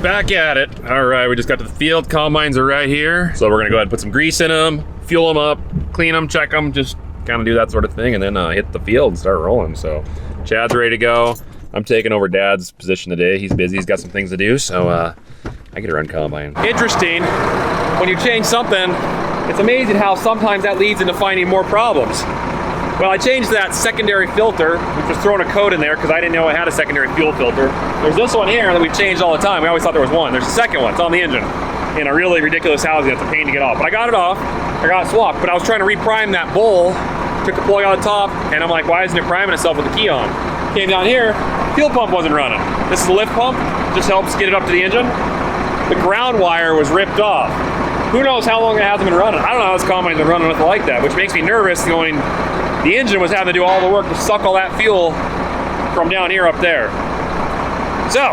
back at it. All right, we just got to the field. Combines are right here. So we're gonna go ahead and put some grease in them, fuel them up, clean them, check them, just kind of do that sort of thing, and then hit the field and start rolling. So Chad's ready to go. I'm taking over Dad's position today. He's busy, he's got some things to do, so I get to run combine. Interesting, when you change something, it's amazing how sometimes that leads into finding more problems. Well, I changed that secondary filter, which was throwing a code in there because I didn't know I had a secondary fuel filter. There's this one here that we've changed all the time. We always thought there was one. There's a second one, it's on the engine. In a really ridiculous housing, it's a pain to get off. But I got it off, I got it swapped, but I was trying to reprime that bowl, took the plug out of the top, and I'm like, why isn't it priming itself with the key on? Came down here, fuel pump wasn't running. This is the lift pump, just helps get it up to the engine. The ground wire was ripped off. Who knows how long it hasn't been running. I don't know how this combine's been running with it like that, which makes me nervous going, the engine was having to do all the work to suck all that fuel from down here up there. So,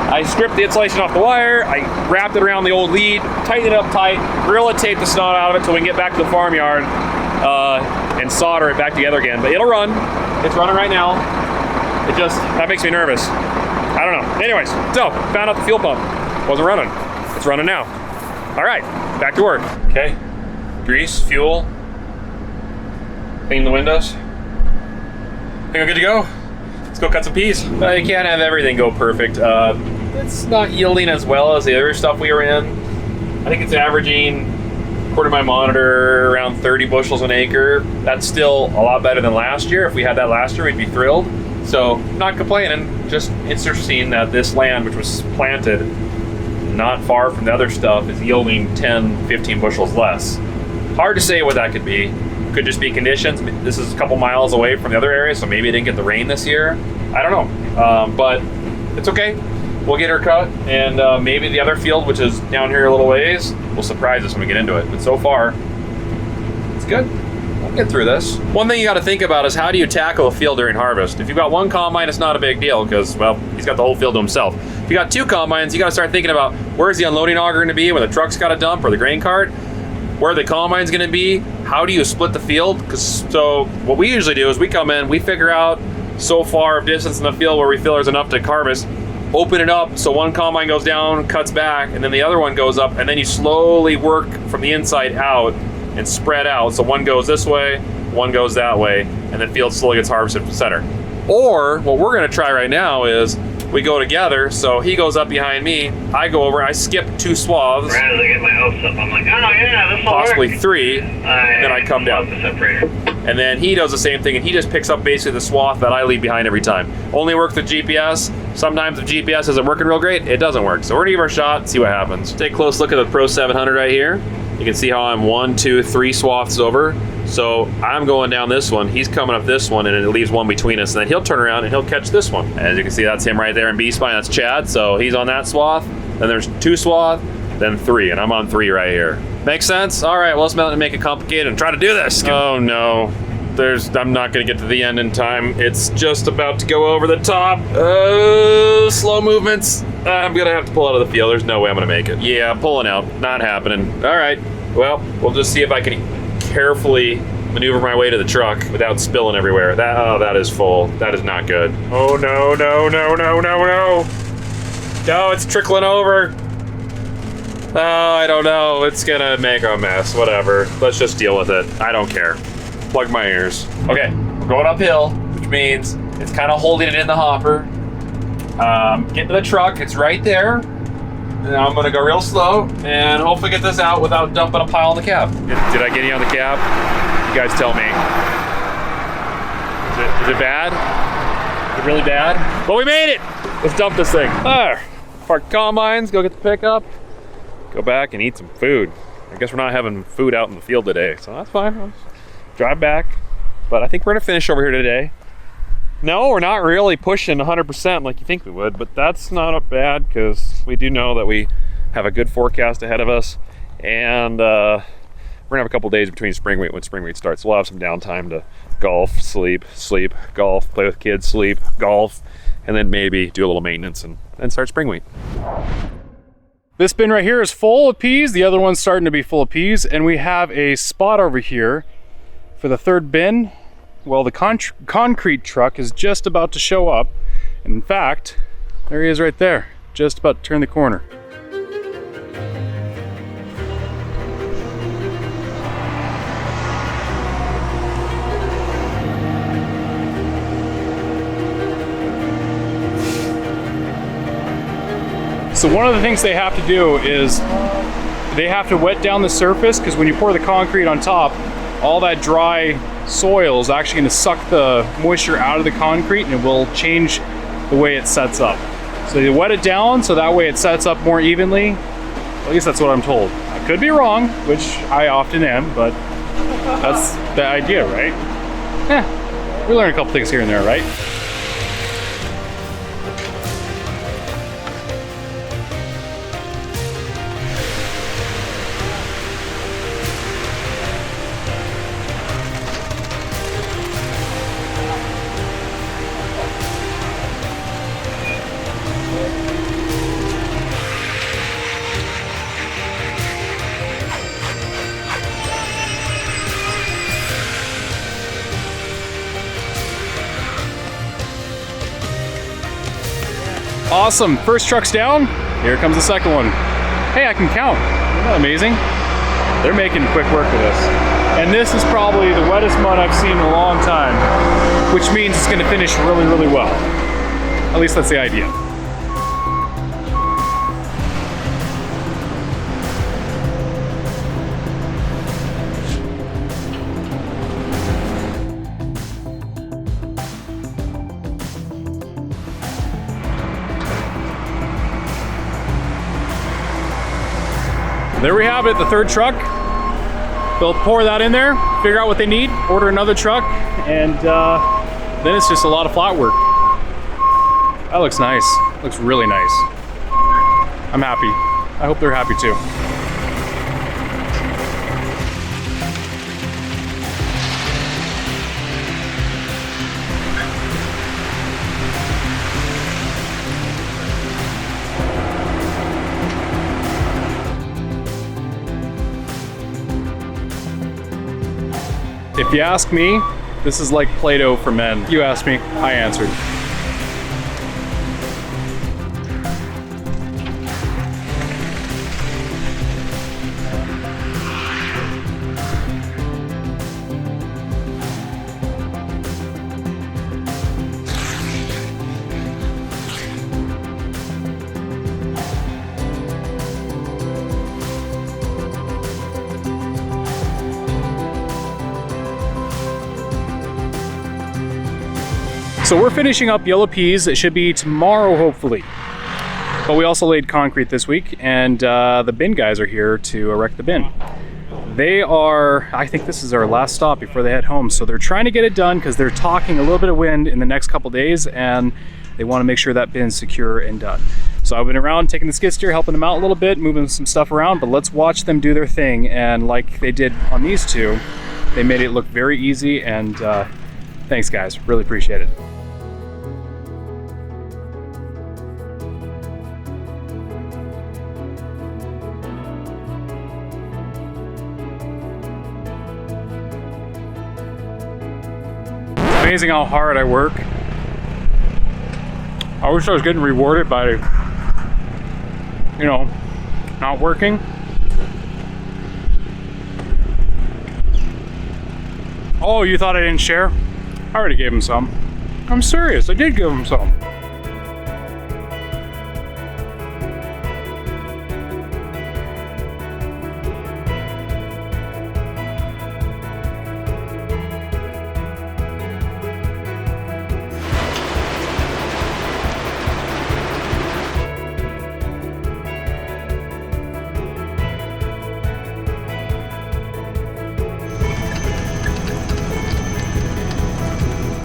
I stripped the insulation off the wire, I wrapped it around the old lead, tightened it up tight, Gorilla taped the snot out of it till we can get back to the farmyard and solder it back together again. But it'll run. It's running right now. That makes me nervous. I don't know. Anyways, so, found out the fuel pump wasn't running. It's running now. All right, back to work. Okay, grease, fuel, clean the windows. Think I'm good to go? Let's go cut some peas. You can't have everything go perfect. It's not yielding as well as the other stuff we were in. I think it's averaging, according to my monitor, around 30 bushels an acre. That's still a lot better than last year. If we had that last year, we'd be thrilled. So, not complaining, just interesting that this land, which was planted not far from the other stuff, is yielding 10, 15 bushels less. Hard to say what that could be. Could just be conditions. This is a couple miles away from the other area, so maybe it didn't get the rain this year. I don't know, but it's okay. We'll get her cut, and maybe the other field, which is down here a little ways, will surprise us when we get into it. But so far, it's good. We'll get through this. One thing you got to think about is how do you tackle a field during harvest? If you've got one combine, it's not a big deal because, well, he's got the whole field to himself. If you got two combines, you got to start thinking about where's the unloading auger going to be, where the truck's got to dump, or the grain cart, where the combine's going to be. How do you split the field? So what we usually do is we come in, we figure out so far of distance in the field where we feel there's enough to harvest, open it up so one combine goes down, cuts back, and then the other one goes up, and then you slowly work from the inside out and spread out. So one goes this way, one goes that way, and the field slowly gets harvested from the center. Or what we're gonna try right now is we go together, so he goes up behind me, I go over, I skip 2 swaths. Right as I get my hopes up, I'm like, oh yeah, this will possibly work. 3, and then I come down. The separator. And then he does the same thing, and he just picks up basically the swath that I leave behind every time. Only works with GPS. Sometimes if GPS isn't working real great, it doesn't work. So we're gonna give her a shot and see what happens. Take a close look at the Pro 700 right here. You can see how I'm 1, 2, 3 swaths over. So I'm going down this one, he's coming up this one, and it leaves one between us, and then he'll turn around and he'll catch this one. As you can see, that's him right there in B-spine, that's Chad, so he's on that swath. Then there's 2 swath, then 3, and I'm on 3 right here. Make sense? All right, well, let's not make it complicated and try to do this. Oh no, I'm not gonna get to the end in time. It's just about to go over the top. Slow movements. I'm gonna have to pull out of the field. There's no way I'm gonna make it. Yeah, I'm pulling out, not happening. All right, well, we'll just see if I can carefully maneuver my way to the truck without spilling everywhere. That is full. That is not good. Oh no, no, no, no, no, no. No, it's trickling over. Oh, I don't know. It's gonna make a mess. Whatever. Let's just deal with it. I don't care. Plug my ears. Okay, we're going uphill, which means it's kind of holding it in the hopper. Get to the truck. It's right there. And I'm gonna go real slow and hopefully get this out without dumping a pile in the cab. Did I get any on the cab? You guys tell me. Is it bad? Is it really bad? Well, we made it! Let's dump this thing. Park combines, go get the pickup, go back and eat some food. I guess we're not having food out in the field today, so that's fine. I'll drive back. But I think we're gonna finish over here today. No, we're not really pushing 100% like you think we would, but that's not bad because we do know that we have a good forecast ahead of us, and we're gonna have a couple days between spring wheat when spring wheat starts. We'll have some downtime to golf, sleep, golf, play with kids, sleep, golf, and then maybe do a little maintenance and then start spring wheat. This bin right here is full of peas. The other one's starting to be full of peas, and we have a spot over here for the third bin. Well, the concrete truck is just about to show up. And in fact, there he is right there. just about to turn the corner. So one of the things they have to do is they have to wet down the surface, because when you pour the concrete on top, all that dry soil is actually going to suck the moisture out of the concrete, and it will change the way it sets up. So they wet it down so that way it sets up more evenly. At least that's what I'm told. I could be wrong, which I often am, but that's the idea, right? We learn a couple things here and there, right? Awesome, first truck's down. Here comes the second one. Hey, I can count. Isn't that amazing? They're making quick work of this. And this is probably the wettest mud I've seen in a long time, which means it's gonna finish really, really well. At least that's the idea. There we have it, the third truck. They'll pour that in there, figure out what they need, order another truck, and then it's just a lot of flat work. That looks nice. Looks really nice. I'm happy. I hope they're happy too. If you ask me, this is like Play-Doh for men. You asked me, I answered. So we're finishing up yellow peas. It should be tomorrow, hopefully. But we also laid concrete this week, and the bin guys are here to erect the bin. They are, I think this is our last stop before they head home. So they're trying to get it done because they're talking a little bit of wind in the next couple days, and they want to make sure that bin's secure and done. So I've been around taking the skid steer, helping them out a little bit, moving some stuff around, but let's watch them do their thing. And like they did on these two, they made it look very easy, and thanks guys, really appreciate it. Amazing how hard I work. I wish I was getting rewarded by, you know, not working. Oh, you thought I didn't share? I already gave him some. I'm serious, I did give him some.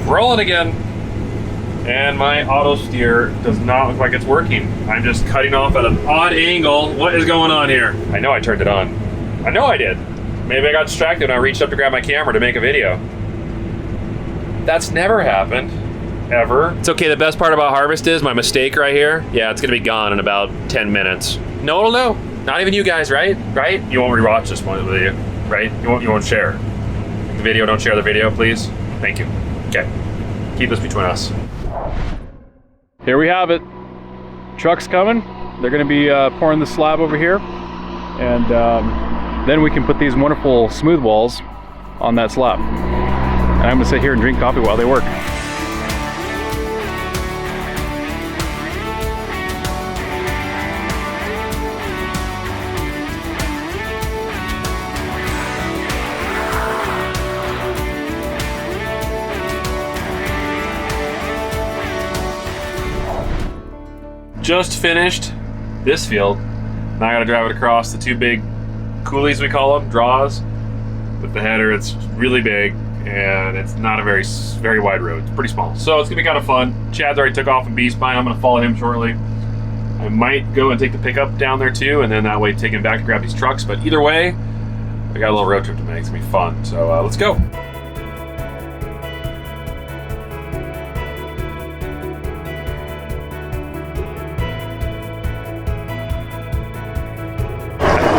Rolling again, and my auto steer does not look like it's working. I'm just cutting off at an odd angle. What is going on here? I know I turned it on. I know I did. Maybe I got distracted and I reached up to grab my camera to make a video. That's never happened, ever. It's okay, the best part about Harvest is my mistake right here. Yeah, it's gonna be gone in about 10 minutes. No one will know. Not even you guys, right? Right? You won't rewatch this one, will you? Right? You won't share the video. Don't share the video, please. Thank you. Okay. Keep this between us. Here we have it. Truck's coming. They're going to be pouring the slab over here, and then we can put these wonderful smooth walls on that slab. And I'm going to sit here and drink coffee while they work. Just finished this field. Now I gotta drive it across the two big coulees, we call them, draws. With the header, it's really big and it's not a very wide road. It's pretty small. So it's gonna be kind of fun. Chad's already took off in B-Spine. I'm gonna follow him shortly. I might go and take the pickup down there too, and then that way take him back to grab these trucks. But either way, I got a little road trip to make. It's gonna be fun. So let's go.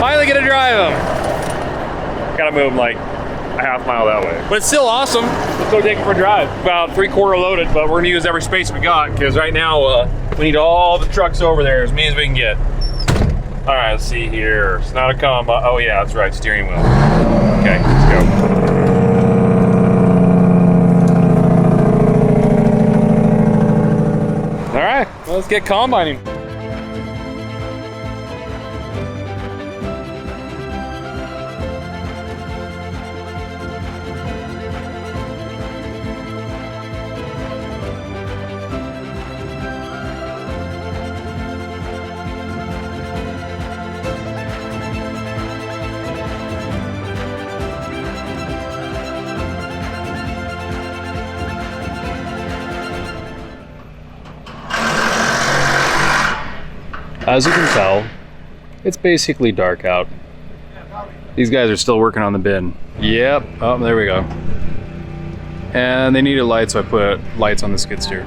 Finally get to drive them. Gotta move them like a half mile that way. But it's still awesome. Let's go take it for a drive. About 3/4 loaded, but we're gonna use every space we got because right now we need all the trucks over there as many as we can get. All right, let's see here. It's not a combo. Oh yeah, that's right, steering wheel. Okay, let's go. All right, well, let's get combining. As you can tell, it's basically dark out. These guys are still working on the bin. Yep, oh, there we go. And they needed lights, so I put lights on the skid steer.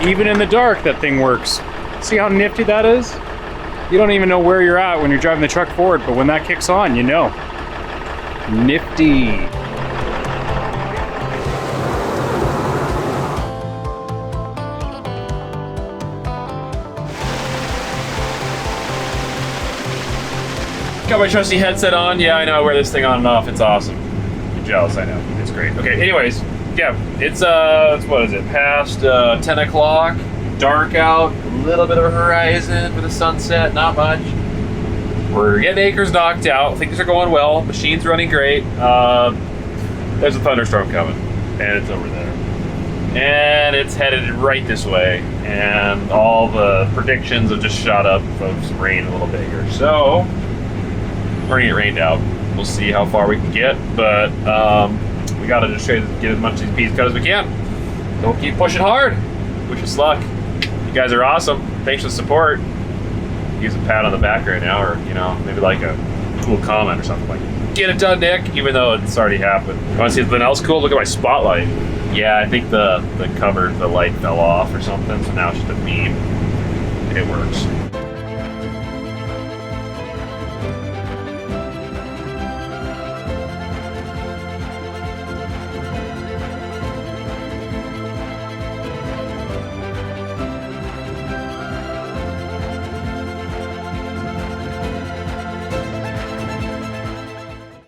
Even in the dark, that thing works. See how nifty that is? You don't even know where you're at when you're driving the truck forward, but when that kicks on, you know. Nifty. Got my trusty headset on. Yeah, I know I wear this thing on and off. It's awesome. You're jealous, I know. It's great. Okay, anyways, yeah, it's what is it? Past 10 o'clock. Dark out, a little bit of a horizon with a sunset, not much. We're getting acres knocked out. Things are going well. Machine's running great. There's a thunderstorm coming, and it's over there. And it's headed right this way. And all the predictions have just shot up of some rain a little bigger. So, we're gonna get rained out. We'll see how far we can get, but we gotta just try to get as much of these peas cut as we can. Don't keep pushing hard. Wish us luck. You guys are awesome. Thanks for the support. Use a pat on the back right now, or maybe like a cool comment or something like, "Get it done, Nick," even though it's already happened. You want to see something else cool? Look at my spotlight. Yeah, I think the light fell off or something, so now it's just a beam. It works.